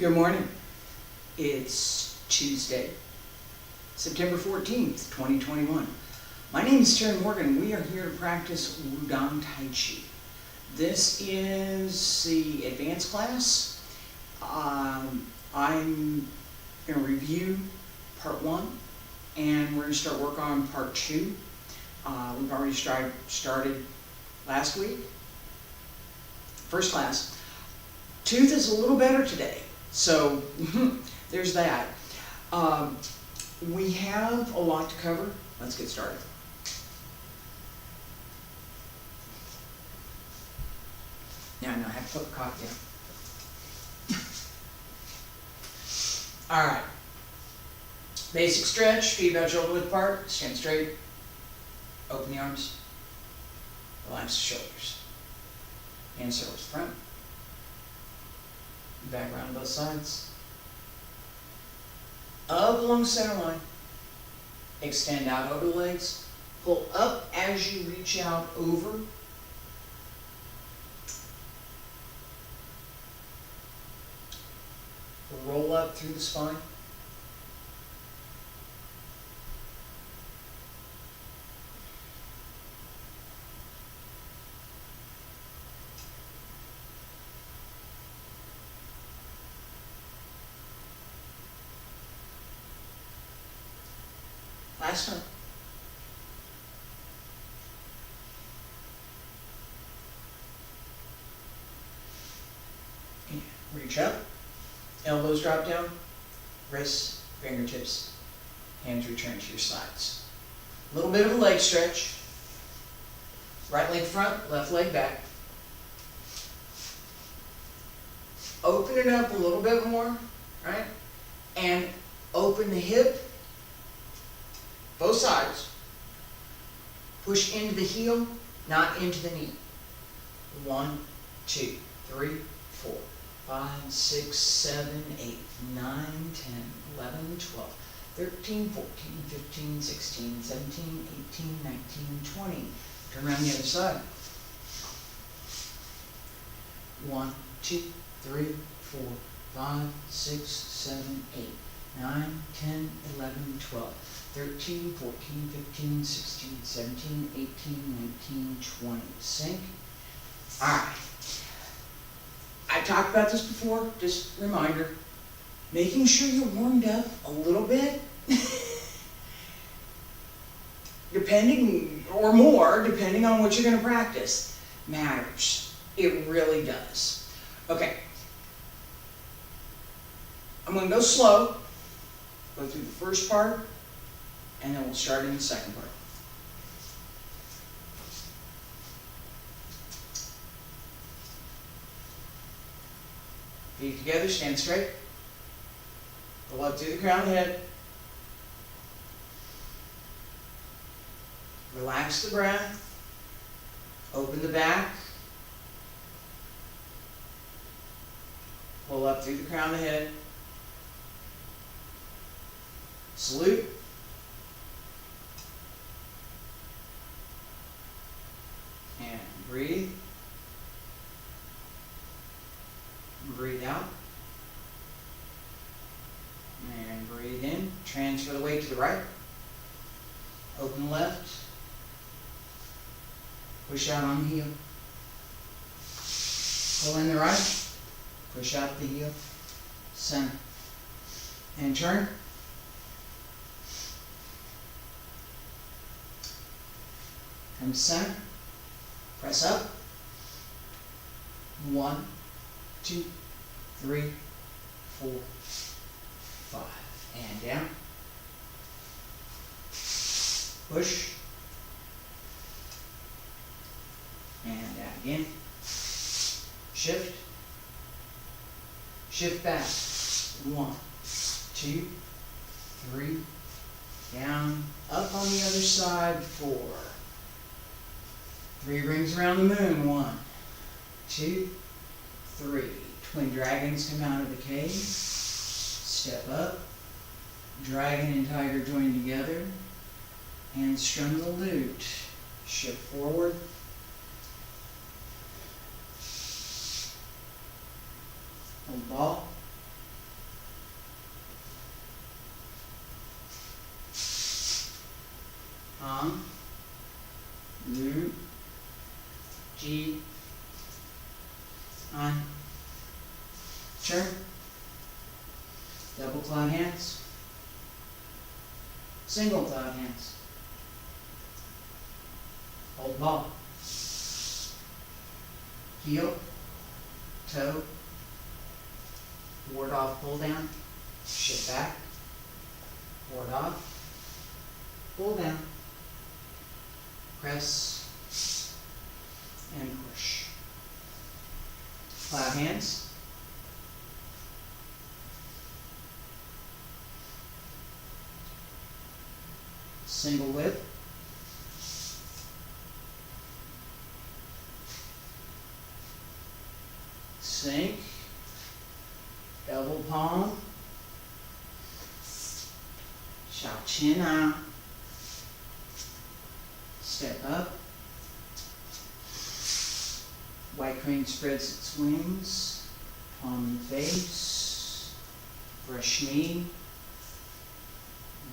Good morning. It's Tuesday, September 14th, 2021. My name is Terry Morgan. We are here to practice Wudang Taiji. This is the advanced class. I'm going to review part 1, and we're going to start work on part 2. We've already started last week. First class. Tooth is a little better today, so there's that. We have a lot to cover. Let's get started. Now I have to put the coffee down. All right. Basic stretch, feet about shoulder width apart, stand straight, open the arms, relax the shoulders. Hand circles front, back around to both sides. Up along center line, extend out over the legs, pull up as you reach out over. Roll up through the spine. Last one. And reach up. Elbows drop down, wrists, fingertips, hands return to your sides. A little bit of a leg stretch. Right leg front, left leg back. Open it up a little bit more, right? And open the hip, both sides. Push into the heel, not into the knee. 1, 2, 3, 4. 5, 6, 7, 8, 9, 10, 11, 12, 13, 14, 15, 16, 17, 18, 19, 20. Turn around the other side. 1, 2, 3, 4, 5, 6, 7, 8, 9, 10, 11, 12, 13, 14, 15, 16, 17, 18, 19, 20. Sink. All right. I talked about this before, just a reminder. Making sure you're warmed up a little bit, depending, or more, depending on what you're going to practice, matters. It really does. Okay. I'm going to go slow, go through the first part, and then we'll start in the second part. Feet together, stand straight. Pull up through the crown of the head. Relax the breath. Open the back. Pull up through the crown of the head. Salute. And breathe. Breathe out. And breathe in. Transfer the weight to the right. Open left. Push out on the heel. Pull in the right. Push out the heel. Center. And turn. Come to center. Press up. 1, 2, 3, 4, 5. And down. Push. And down again. Shift. Shift back. 1, 2, 3. Down. Up on the other side. 4. 3 rings around the moon. 1, 2, 3. Twin dragons come out of the cave. Step up. Dragon and tiger join together. And strum the lute. Shift forward. Hold ball. Pong, Lu, Ji, An, turn, double cloud hands, single cloud hands, hold ball, heel, toe, ward off, pull down, shift back, ward off, pull down, press, and push. Cloud hands. Single whip. Sink. Double palm. Xiao Qin out. Step up. White crane spreads its wings. Palm and face. Brush knee.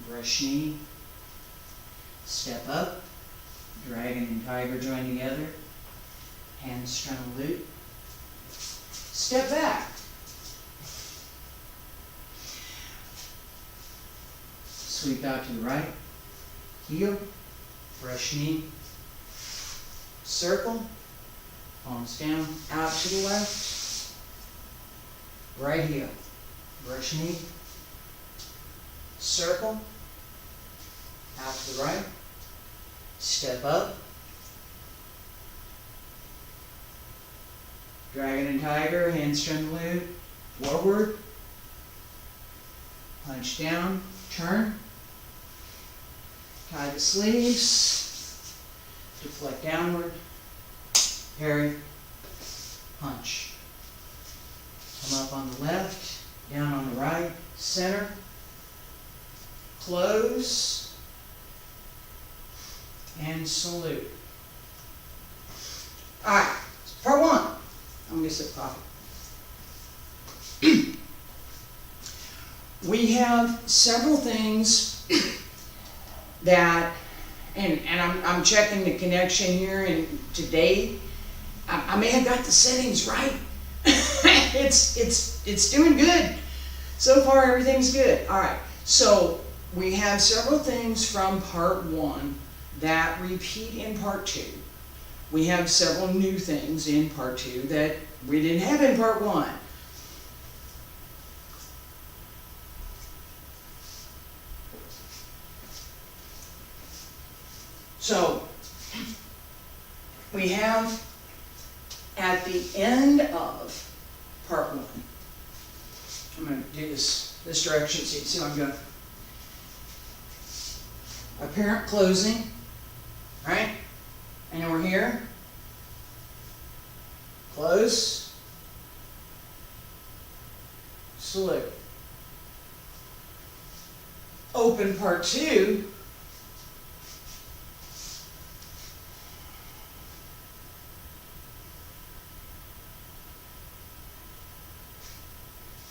Brush knee. Step up. Dragon and tiger join together. Hands straddle loop. Step back. Sweep out to the right. Heel. Brush knee. Circle. Palms down. Out to the left. Right heel. Brush knee. Circle. Out to the right. Step up. Dragon and tiger, hands turn loop, forward. Punch down, turn. Tie the sleeves. Deflect downward. Parry. Punch. Come up on the left, down on the right, center. Close. And salute. Alright, part one. I'm going to sip coffee. We have several things that, and I'm checking the connection here, and today I may have got the settings right. It's doing good. So far everything's good. Alright, so we have several things from part one that repeat in part two. We have several new things in part two that we didn't have in part one. So, we have at the end of part one, I'm going to do this direction so you can see what I'm doing. Apparent closing, right? And then we're here. Close. Salute. Open part two.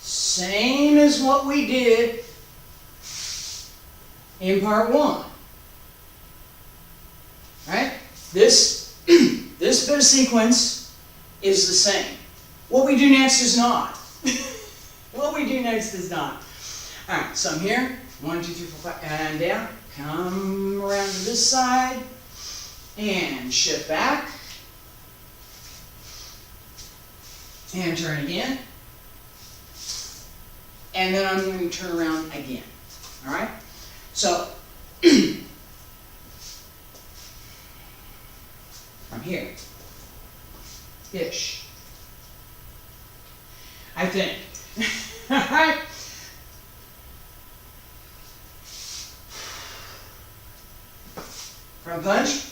Same as what we did in part one. Right? This bit of sequence is the same. What we do next is not. What we do next is not. Alright, so I'm here. 1, 2, 3, 4, 5, and down. Come around to this side. And shift back. And turn again. And then I'm going to turn around again. Alright? So, from here. Ish. I think. Alright? From punch,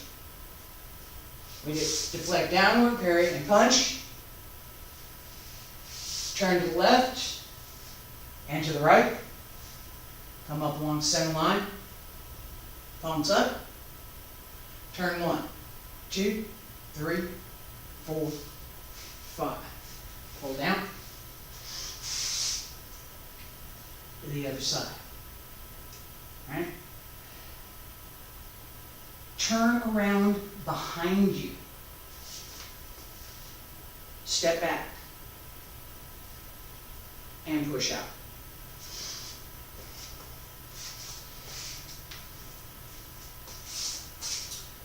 we deflect downward, parry, and punch. Turn to the left and to the right. Come up along center line. Palms up. Turn 1, 2, 3, 4, 5. Pull down. To the other side. Right? turn around behind you. Step back. And push out.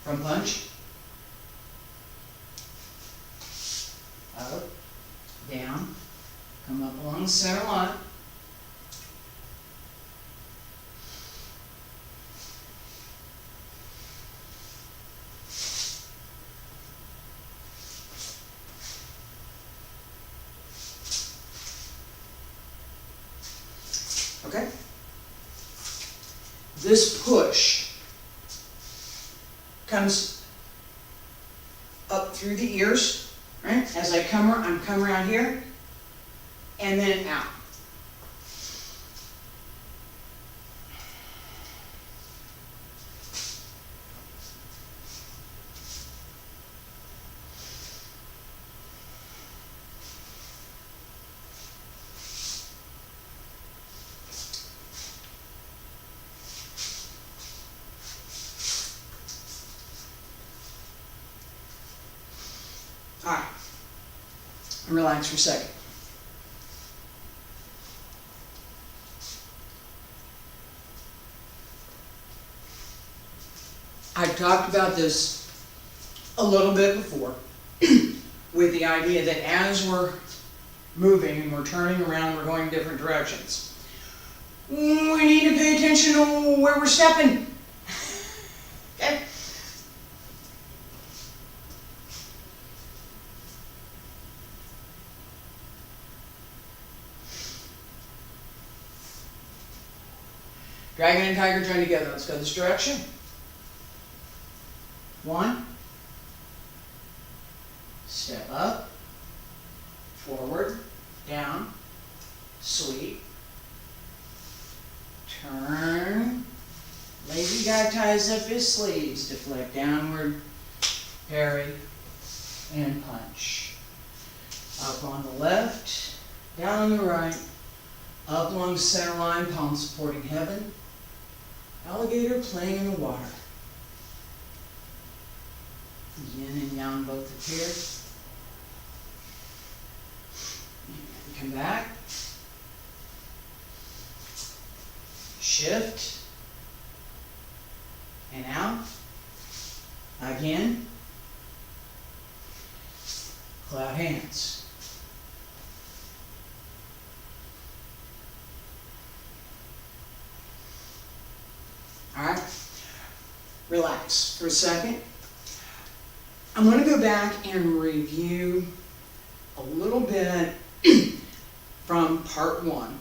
From punch. Up, down, come up along the center line. Okay? This push comes up through the ears, right? As I come around here, and then out. All right, and relax for a second. I talked about this a little bit before with the idea that as we're moving and we're turning around, we're going different directions. We need to pay attention to where we're stepping. Okay? Dragon and tiger join together. Let's go this direction. 1. Step up. Forward. Down. Sweep. Turn. Lazy guy ties up his sleeves. Deflect downward. Parry. And punch. Up on the left. Down on the right. Up along the center line. Palm supporting heaven. Alligator playing in the water. Yin and yang both appear. And come back. Shift. And out. Again. Cloud hands. All right, relax for a second. I'm going to go back and review a little bit from part 1,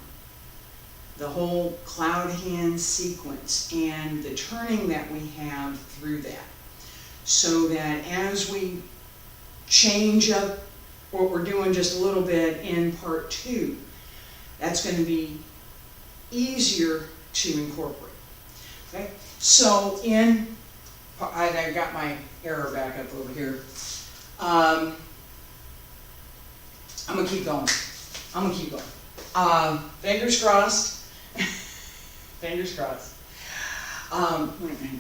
the whole cloud hand sequence and the turning that we have through that, so that as we change up what we're doing just a little bit in part 2, that's going to be easier to incorporate. Okay, so I got my arrow back up over here. I'm gonna keep going. Fingers crossed. Fingers crossed. Wait a minute.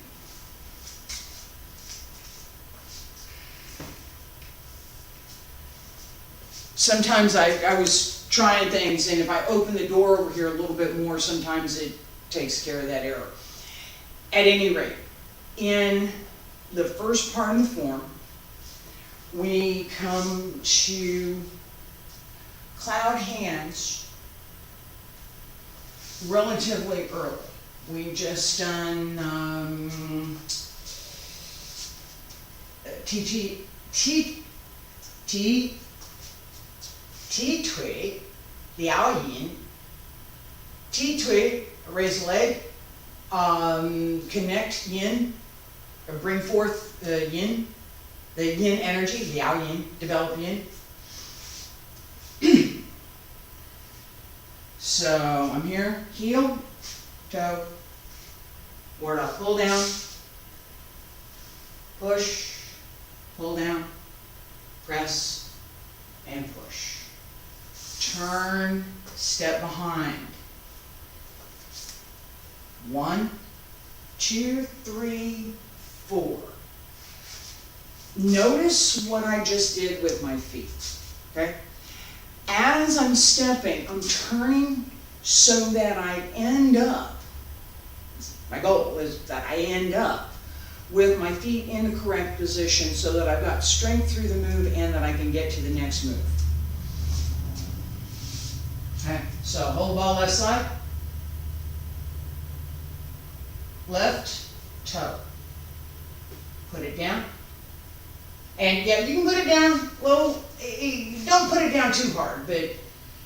Sometimes I was trying things, and if I open the door over here a little bit more, sometimes it takes care of that error. At any rate, in the first part of the form, we come to cloud hands relatively early. We've just done T-Tui, Liao Yin, T-Tui, raise the leg, connect yin, or bring forth the yin energy, Liao Yin, develop yin. So I'm here, heel, toe, ward up, pull down, push, pull down, press, and push. Turn, step behind. 1, 2, 3, 4. Notice what I just did with my feet, okay? As I'm stepping, I'm turning so that I end up, my goal is that I end up with my feet in the correct position so that I've got strength through the move and that I can get to the next move. Okay, so hold the ball left side. Left toe. Put it down. And yeah, you can put it down low. Don't put it down too hard, but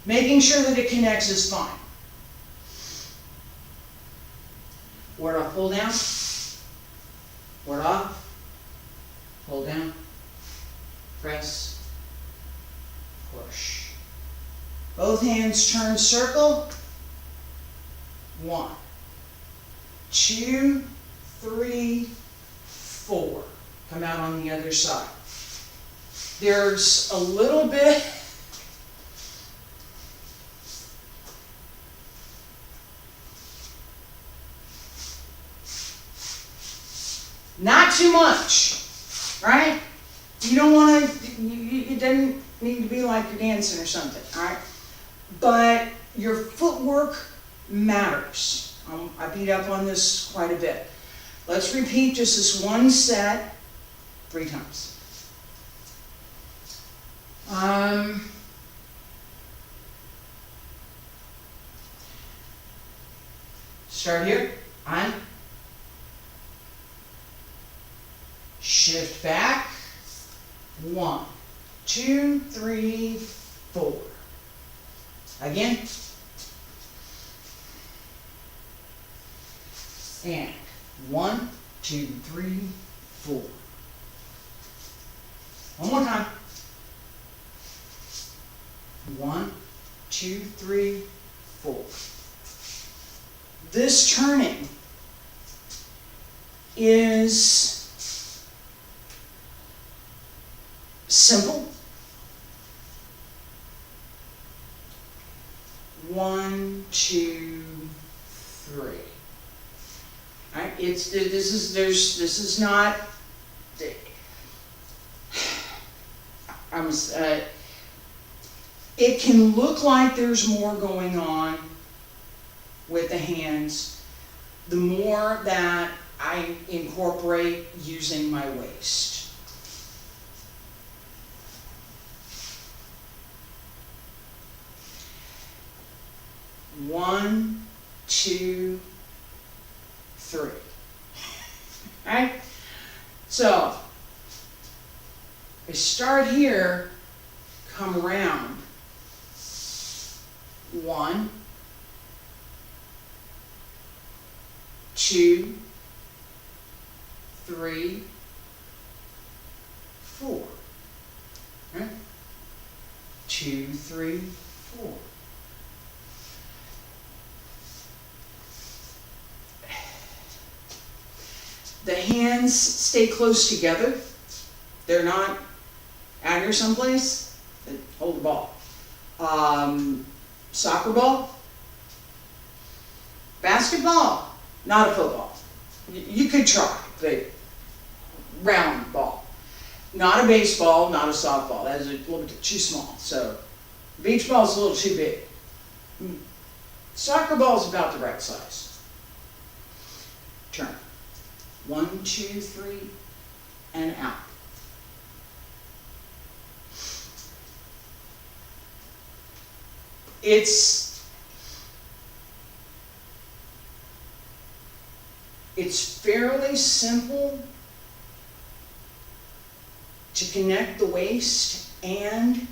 making sure that it connects is fine. Ward off, pull down. Ward off, pull down, press, push. Both hands turn circle. 1, 2, 3, 4. Come out on the other side. There's a little bit not too much, right? You don't want to, it doesn't need to be like you're dancing or something, all right? But your footwork matters. I beat up on this quite a bit. Let's repeat just this one set 3 times. Start here. On. Shift back. 1, 2, 3, 4. Again. And 1, 2, 3, 4. One more time. 1, 2, 3, 4. This turning is simple. 1, 2, 3. All right, this is not. It can look like there's more going on with the hands the more that I incorporate using my waist. One, 2, 3. All right? So, I start here, come around. 1, 2, 3, 4. Right? 2, 3, 4. The hands stay close together. They're not out here someplace. Hold the ball. Soccer ball, basketball, not a football. You could try, but round ball. Not a baseball, not a softball. That is a little bit too small. So beach ball is a little too big. Soccer ball is about the right size. Turn. 1, 2, 3, and out. It's fairly simple to connect the waist and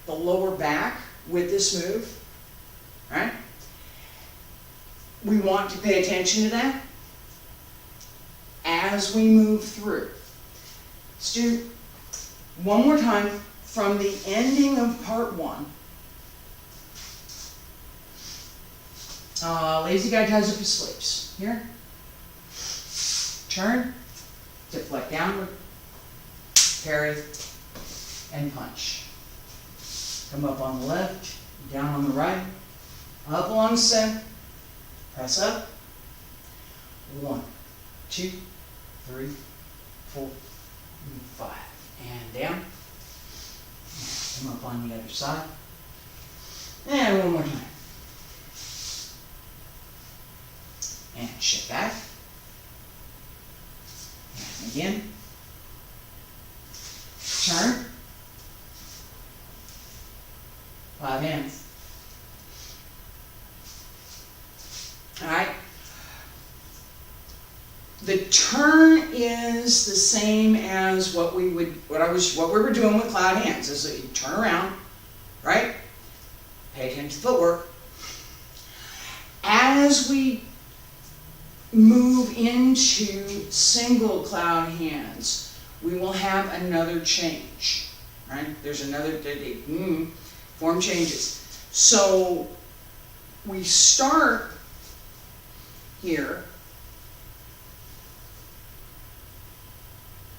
the lower back with this move, right? We want to pay attention to that as we move through. Let's do one more time from the ending of part 1. Lazy guy ties up his sleeves. Here. Turn. Deflect downward. Parry. And punch. Come up on the left. Down on the right. Up along the center. Press up. 1, 2, 3, 4, 5. And down. Come up on the other side. And one more time. And shift back. And again. Turn. 5 hands. Alright. The turn is the same as what we were doing with cloud hands, is that you turn around, right? Pay attention to footwork. As we move into single cloud hands, we will have another change, right? There's another form changes. So we start here,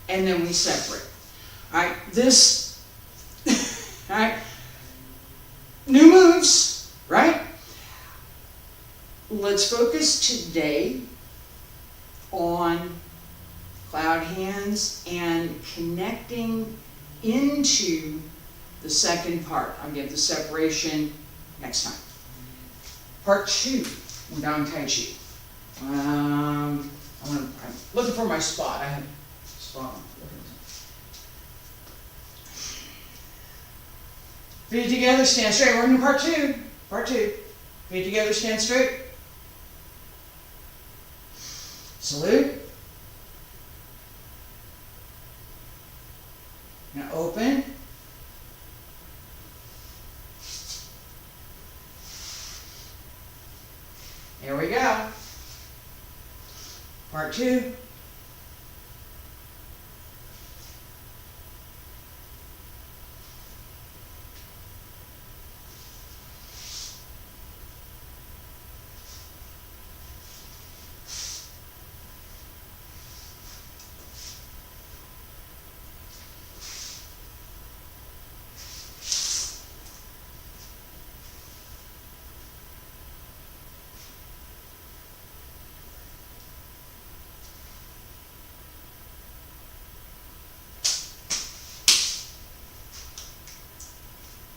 and then we separate. All right, this, all right, new moves, right? Let's focus today on cloud hands and connecting into the second part. I'll give the separation next time. Part 2, Wudang Taiji. I'm looking for my spot. I have a spot. Feet together, stand straight. We're in part 2. Part 2. Feet together, stand straight. Salute. Now open. Here we go. Part 2.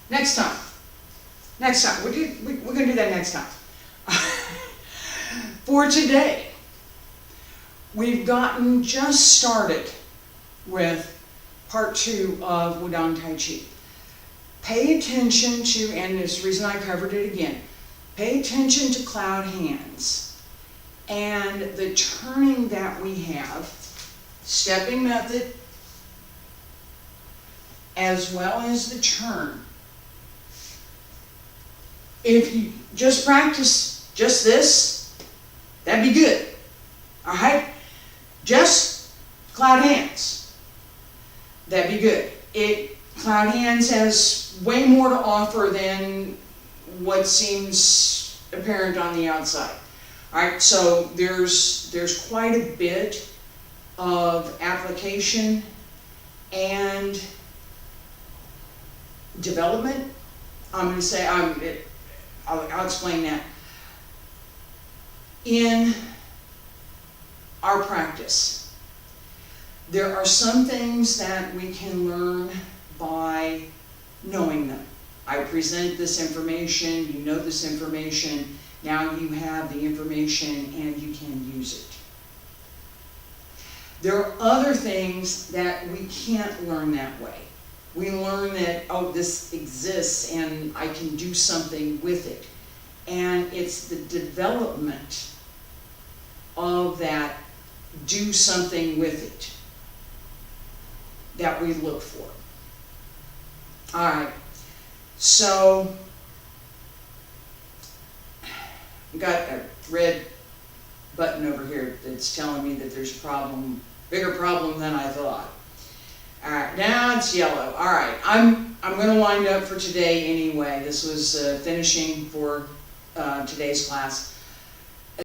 Next time. We're going to do that next time. For today, we've gotten just started with part 2 of Wudang Taiji. Pay attention to, and this is the reason I covered it again, pay attention to cloud hands and the turning that we have, stepping method, as well as the turn. If you just practice just this, that'd be good. All right? Just cloud hands. That'd be good. Cloud hands has way more to offer than what seems apparent on the outside. All right? So there's quite a bit of application and development. I'm going to say I'll explain that. In our practice, there are some things that we can learn by knowing them. I present this information, you know this information, now you have the information and you can use it. There are other things that we can't learn that way. We learn that, oh, this exists and I can do something with it. And it's the development of that do something with it that we look for. All right, so I've got a red button over here that's telling me that there's a problem, bigger problem than I thought. All right, now it's yellow. All right, I'm going to wind up for today anyway. This was finishing for today's class.